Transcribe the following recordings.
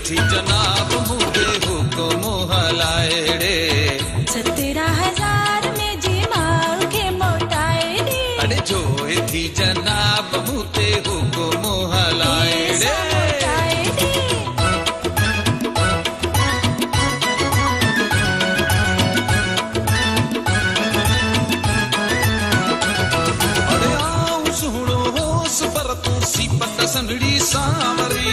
थी जनाब मुझे हुक्म हलाए रे 17,000 में जी माल के मोटाए रे अरे जो थी जनाब मुझे हुक्म हलाए रे अरे आओ सुनो होश पर तू सीपत संगड़ी सावरी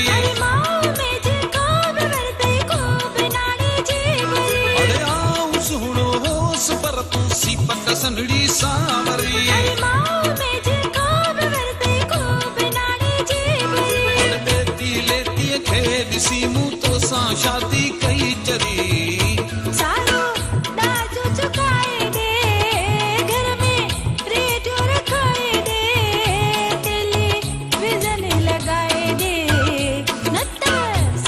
सीपत संगड़ी सावरी लेती लेती खेद सी मुँह तो सा शादी कई चरी सारो दाजो चुकाए दे घर में रेडियो रखाए दे टेलीविजन लगाए दे नत्ता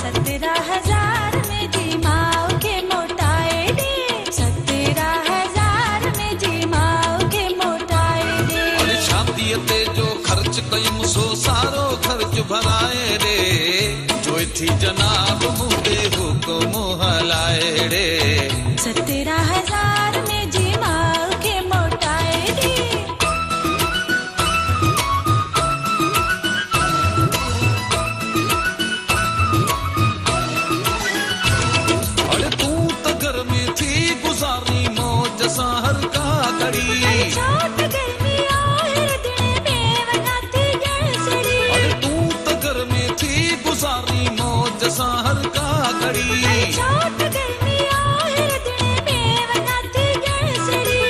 17,000 में जी माओ के मोटाए दे 17,000 में जी माओ के मोटाए दे अरे शादी ते जो खर्च कयूं सो सारो खर्च भराए रे जो थी जनाब मुझे हुक्म हलाए रे 17,000 में जी माल के मोटाए रे अरे तू तो घर में थी गुजारी मौज सहर का घड़ी छोट गर्मी और दिन में बनाती गैसड़ी अरे तू तो घर में थी गुजारी मौज सहर का घड़ी छोट गर्मी और दिन में बनाती गैसड़ी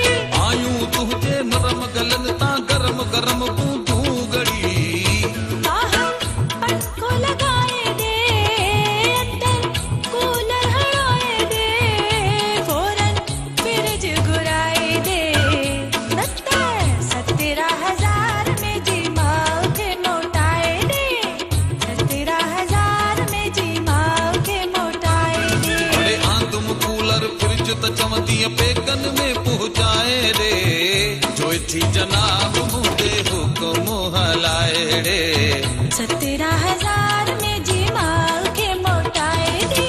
आयूं तुझे नरम गलन ता गरम गरम बूंदू गड़ी पंखो लगाए दे अंदर कूलर हड़ाए दे फौरन फ्रिज घुराए दे 17,000 में जी माल के मोटाए दे 17,000 में जी माल के मोटाए दे अरे आंदुम कूलर फ्रिज त चमदी पेकन में पहुंचाए रे जो थी जनाब मुझे हुक्म हलाए रे 17,000 में जी माल के मोटाए दे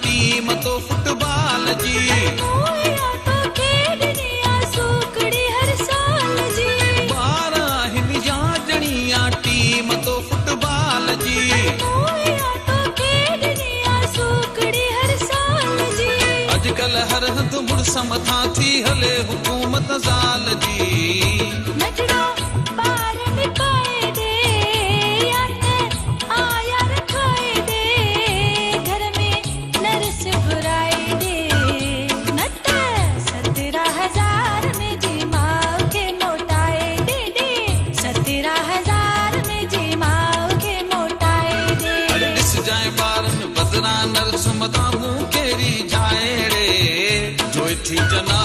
टीम तो फुटबॉल जी तो खेडनिया सूकड़ी हर साल जी 12 जणिया टीम तो फुटबॉल जी तो खेडनिया सूकड़ी हर साल जी अजकल हर हंध मुड़स मथा थी हले हुकूमत ज़ाल जी नचड़ो पार निकाए दे आया रखाए दे घर में नर्स बुराए दे 17,000 में जी माल के मोटाए दे 17,000 में जी माल के मोटाए दे अरे दिस जाए बारन बदना नर्स मता मुँह केरी जाए रे जो थी जना